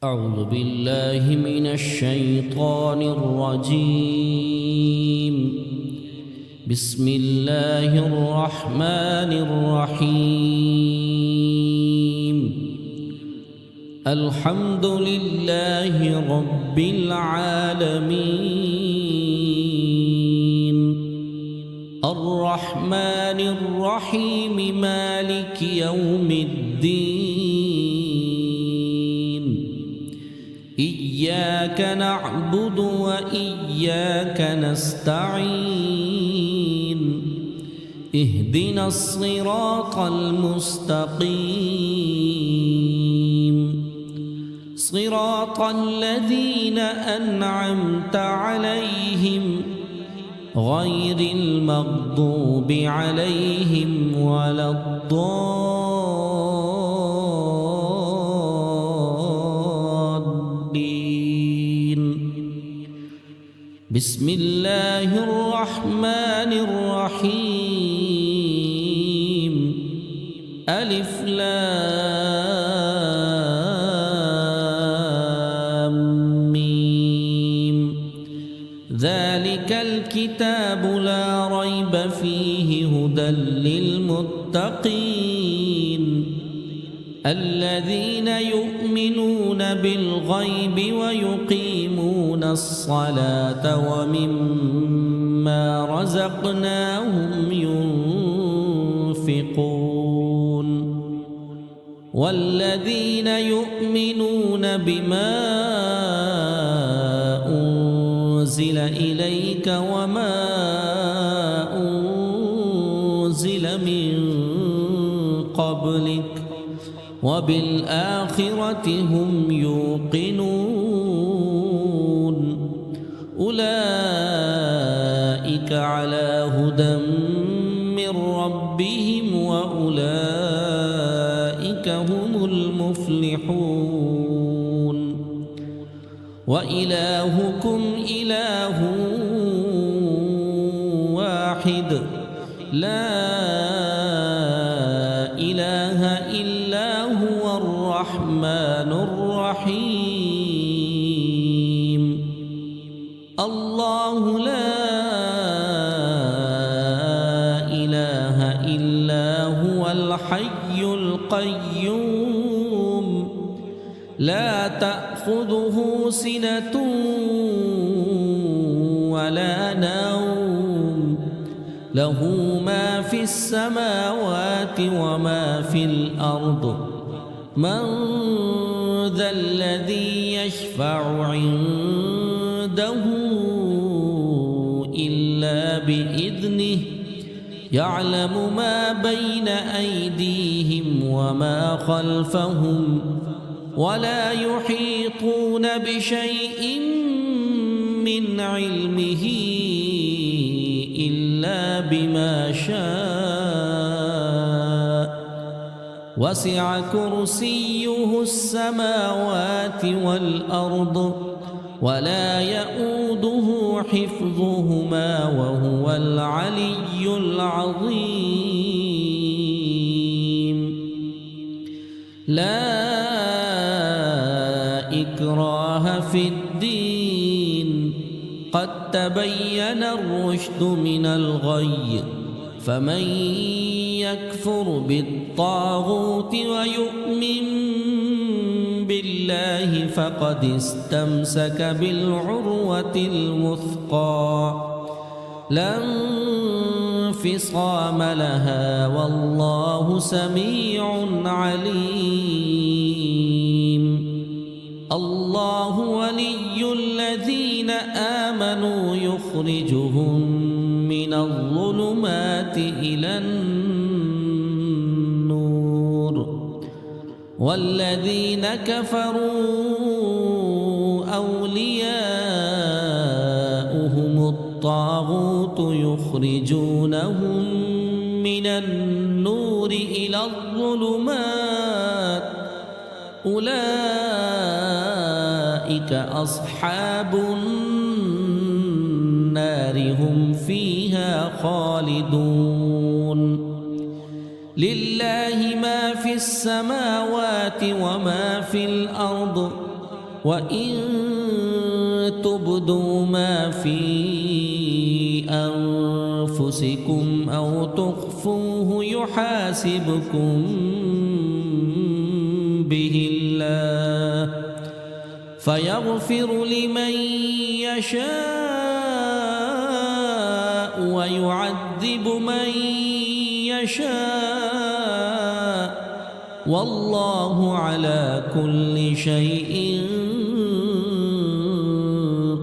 أعوذ بالله من الشيطان الرجيم. بسم الله الرحمن الرحيم. الحمد لله رب العالمين الرحمن الرحيم مالك يوم الدين. إياك نعبد وإياك نستعين. اهدنا الصراط المستقيم صراط الذين أنعمت عليهم غير المغضوب عليهم ولا الضالين. بسم الله الرحمن الرحيم. ألف لام ميم. ذلك الكتاب لا ريب فيه هدى للمتقين الذين يؤمنون بالغيب ويقيمون الصلاة ومما رزقناهم ينفقون والذين يؤمنون بما أنزل إليك وما أنزل من قبلك وبالآخرة هم يوقنون أولئك على هدى من ربهم وأولئك هم المفلحون. وإلهكم إله واحد لا إله إلا هو الرحمن الرحيم. الله لا إله إلا هو الحي القيوم لا تأخذه سنة ولا نوم له ما في السماوات وما في الأرض. من ذا الذي يشفع عنده إلا بإذنه يعلم ما بين أيديهم وما خلفهم ولا يحيطون بشيء من علمه إلا بما شاء وسع كرسيه السماوات والأرض ولا يؤوده حفظهما وهو العلي العظيم. لا إكراه في الدين قد تبين الرشد من الغي فمن يكفر بالطاغوت ويؤمن بالله فقد استمسك بالعروة الوثقى لا انفصام لها والله سميع عليم. الله ولي الذين آمنوا يخرجهم من الظلمات إلى النور والذين كفروا أولياؤهم الطاغوت يخرجونهم من النور إلى الظلمات أولئك أصحاب النار هم فيها خالدون. لله ما في السماوات وما في الأرض وإن تبدوا ما في أنفسكم أو تخفوه يحاسبكم به الله فيغفر لمن يشاء ويعذب من يشاء والله على كل شيء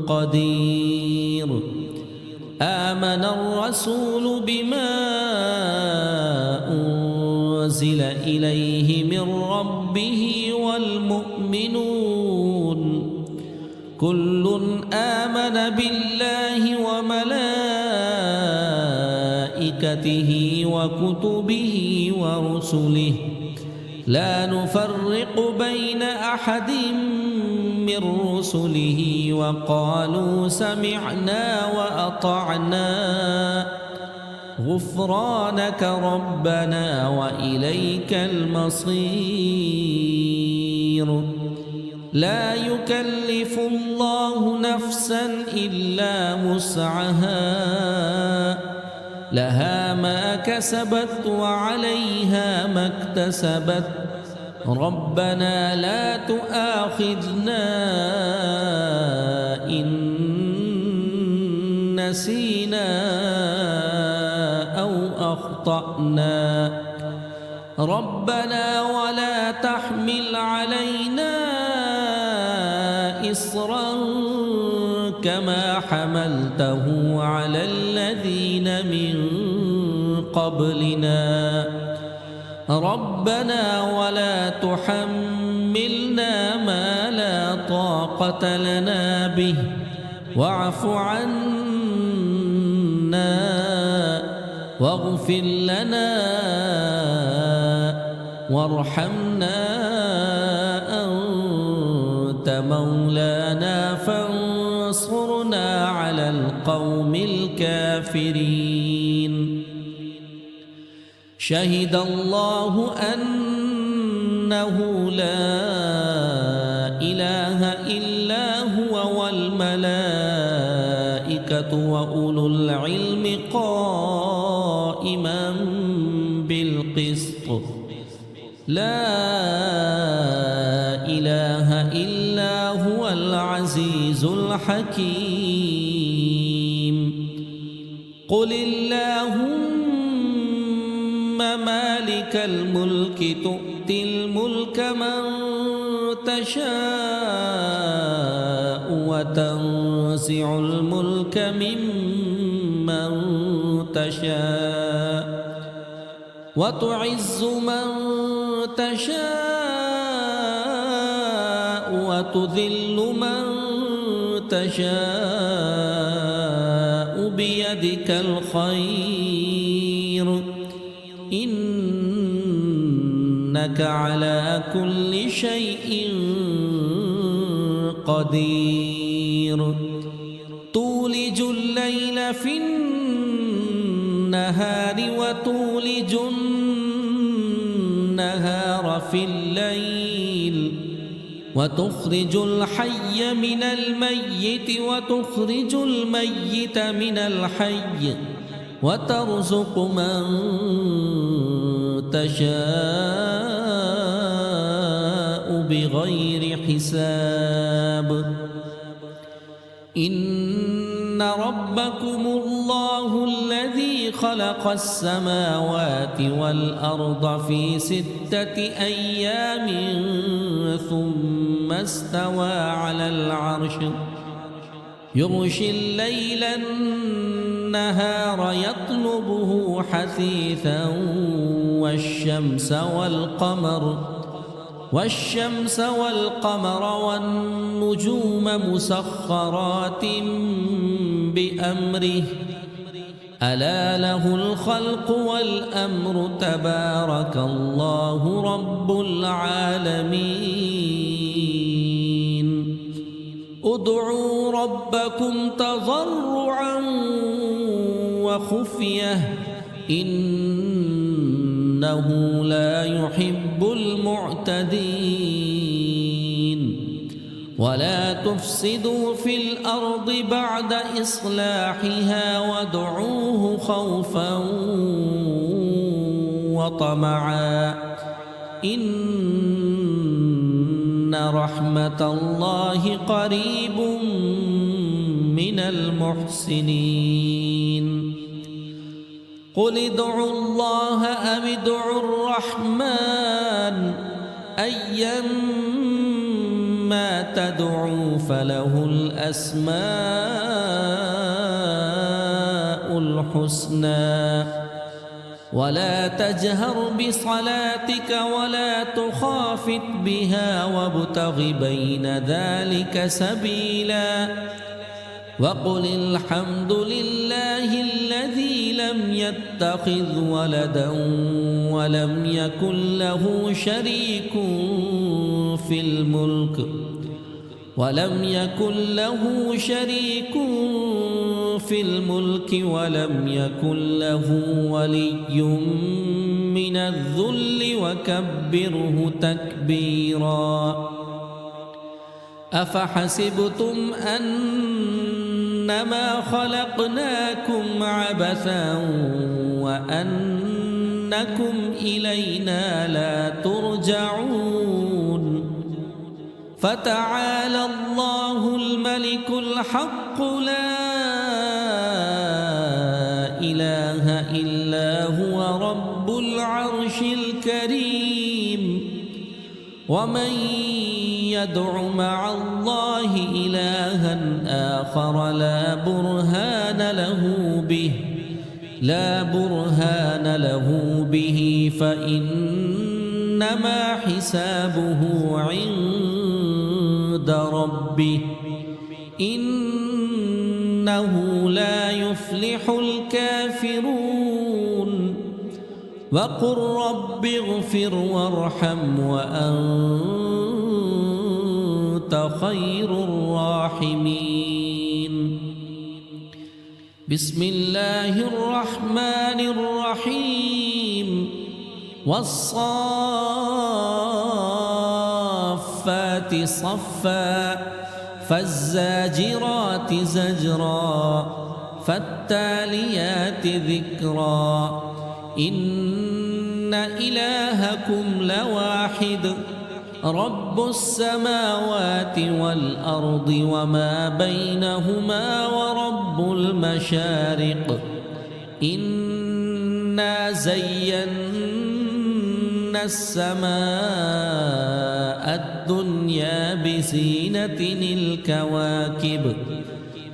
قدير. آمن الرسول بما أنزل إليه من ربه والمؤمنون كل آمن بالله وملائكته وكتبه ورسله لا نفرق بين أحد من رسله وقالوا سمعنا وأطعنا غفرانك ربنا وإليك المصير. لا يكلف الله نفسا إلا وسعها لها ما كسبت وعليها ما اكتسبت ربنا لا تؤاخذنا إن نسينا أو أخطأنا ربنا ولا تحمل علينا إصرا كما حملته على الذين من قبلنا ربنا ولا تحملنا ما لا طاقة لنا به واعف عنا واغفر لنا وارحمنا أنت مولانا فانصرنا على القوم الكافرين. شهد الله أنه لا إله إلا هو والملائكة وأولو العلم قائما بالقسط لا إله إلا هو العزيز الحكيم. قل اللهم مالك الملك تؤتي الملك من تشاء وتنزع الملك ممن تشاء وتعز من تشاء وتذل من تشاء بيدك الخير إنك على كل شيء قدير. تولج الليل في النهار وتولج النهار في الليل وتخرج الحي من الميت وتخرج الميت من الحي وترزق من تشاء بغير حساب. إن ربكم الله الذي خلق السماوات والأرض في 6 أيام ثم استوى على العرش يغشي الليل النهار يطلبه حثيثا والشمس والقمر والنجوم مسخرات بأمره ألا له الخلق والأمر تبارك الله رب العالمين. ادعوا ربكم تضرعا وخفية إنه لا يحب المعتدين. ولا تفسدوا في الأرض بعد إصلاحها وادعوه خوفا وطمعا إن رحمة الله قريب من المحسنين قل ادعوا الله أو ادعوا الرحمن أيما تدعوا فله الأسماء الحسنى ولا تجهر بصلاتك ولا تخافت بها وابتغ بين ذلك سبيلا وقل الحمد لله الذي لم يتخذ ولدا ولم يكن له شريك في الملك ولم ولم يكن له ولي من الذل وكبره تكبيرا أفحسبتم أنما خلقناكم عبثا وأنكم إلينا لا ترجعون فتعالى الله الملك الحق لا إله إلا هو رب العرش الكريم ومن يدع مع الله إلها آخر لا برهان له به فإنما حسابه عند ربه إنه لا يفلح الكافرون وقل رب اغفر وارحم وأنت خير الراحمين بسم الله الرحمن الرحيم والصافات صفا فالزاجرات زجرا فالتاليات ذكرا إن إلهكم لواحد رب السماوات والأرض وما بينهما ورب المشارق إنا زينا السماء الدنيا بزينة الكواكب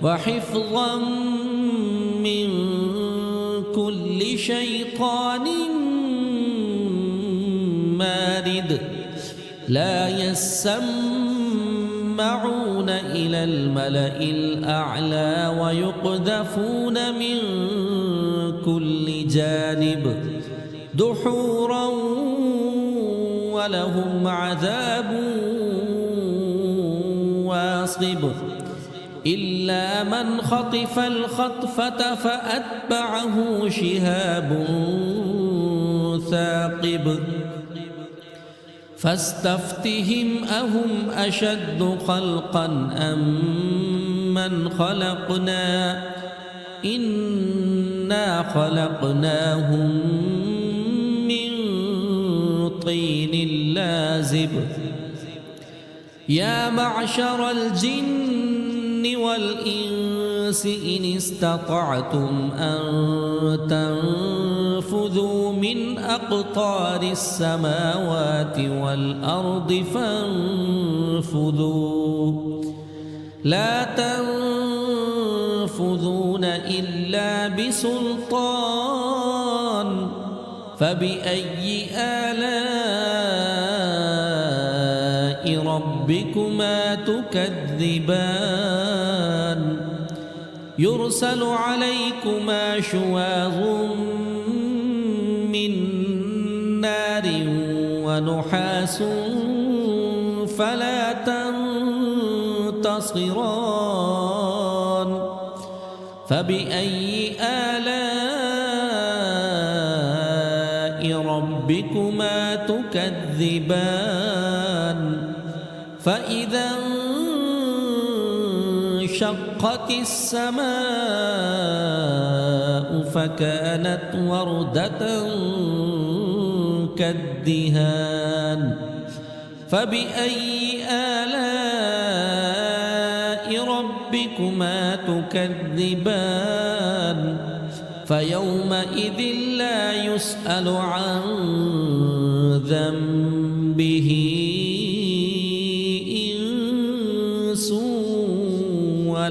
وحفظا من كل شيطان مارد لا يسمعون إلى الملأ الأعلى ويقذفون من كل جانب دحورا ولهم عذاب واصب إلا من خطف الخطفة فأتبعه شهاب ثاقب فاستفتهم أهم أشد خلقا أم من خلقنا إنا خلقناهم من طين لازب يا معشر الجن والإنس إن استطعتم أن تنفذوا من أقطار السماوات والأرض فانفذوا لا تنفذون إلا بسلطان فبأي آلاء ربكما تكذبان يرسل عليكما شواظ من نار ونحاس فلا تنتصران فبأي آلاء ربكما تكذبان فإذا انشقت السماء فكانت وردة كالدهان فبأي آلاء ربكما تكذبان فيومئذ لا يسأل عن ذنبه إنس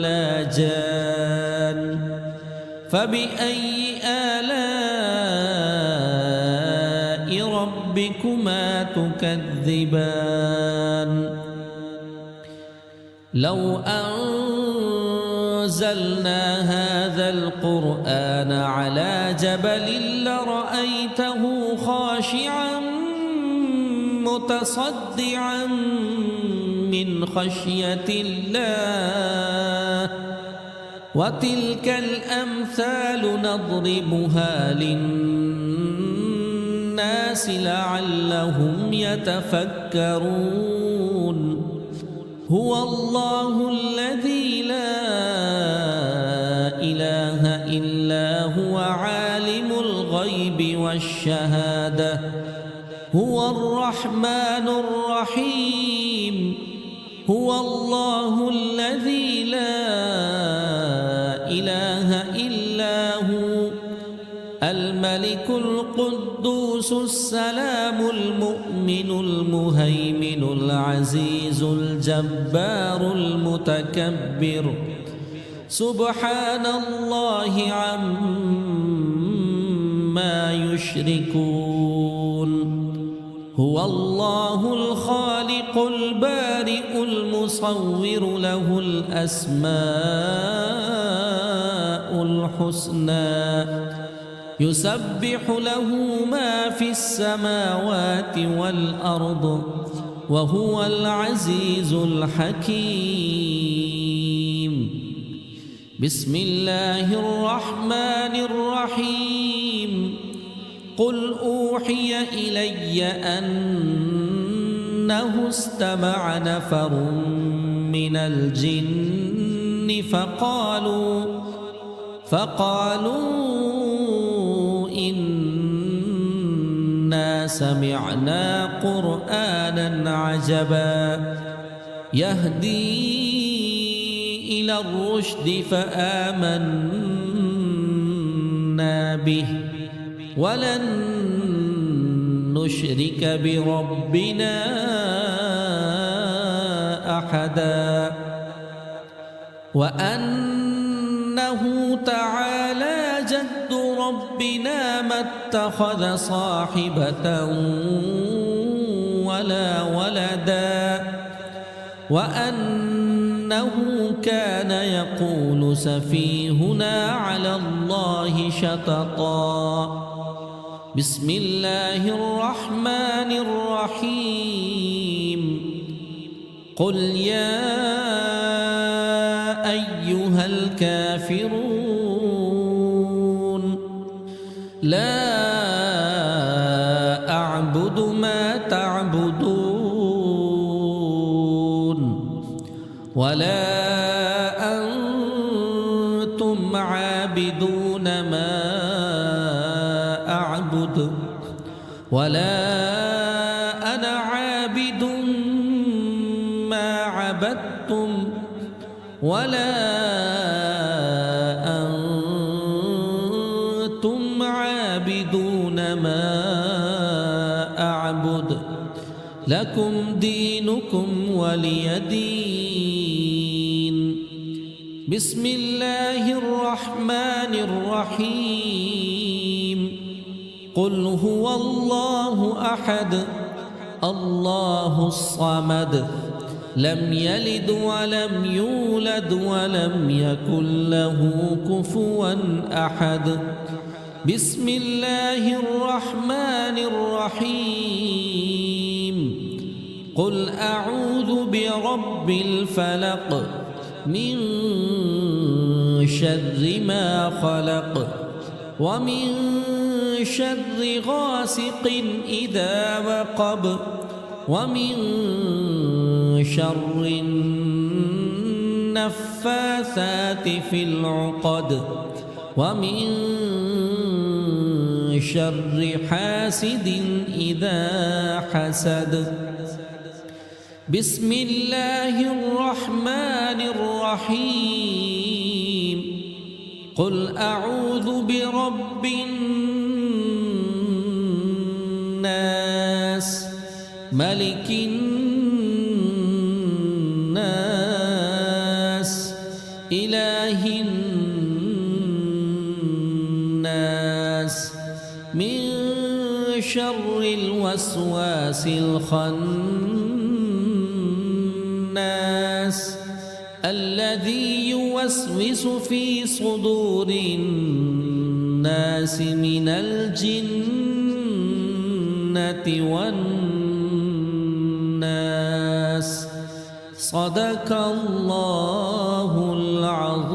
ولا جان فبأي آلاء ربكما تكذبان لو أنزلنا هذا القرآن على جبل لرأيته خاشعا متصدعا من خشية الله وتلك الأمثال نضربها للناس لعلهم يتفكرون هو الله الذي لا إله إلا هو عالم الغيب والشهادة هو الرحمن الرحيم هو الله الذي لا إله إلا هو الملك القدوس السلام المؤمن المهيمن العزيز الجبار المتكبر سبحان الله عما يشركون هو الله الخالق البارئ المصور له الأسماء الحسنى يسبح له ما في السماوات والأرض وهو العزيز الحكيم بسم الله الرحمن الرحيم قل أوحي إلي أنه استمع نفر من الجن فقالوا إنا سمعنا قرآنا عجبا يهدي إلى الرشد فآمنا به ولن نشرك بربنا أحدا وأنه تعالى جد ربنا ما اتخذ صاحبة ولا ولدا وأنه كان يقول سفيهنا على الله شططا بسم الله الرحمن الرحيم قل يا أيها الكافرون لا أعبد ما تعبدون ولا أنتم عابدون ما أعبد ولا أنا عابد ما عبدتم ولا أنتم عابدون ما أعبد لكم دينكم ولي دين بسم الله الرحمن الرحيم قل هو الله أحد الله الصمد لم يلد ولم يولد ولم يكن له كفوا أحد بسم الله الرحمن الرحيم قل أعوذ برب الفلق من شر ما خلق ومن شر غاسق إذا وقب ومن شر النفاثات في العقد ومن شر حاسد إذا حسد. بسم الله الرحمن الرحيم. قل أعوذ برب الناس ملك الناس إله الناس من شر الوسواس الخناس الذي يوسوس في صدور الناس من الجنة والناس. صدق الله العظيم.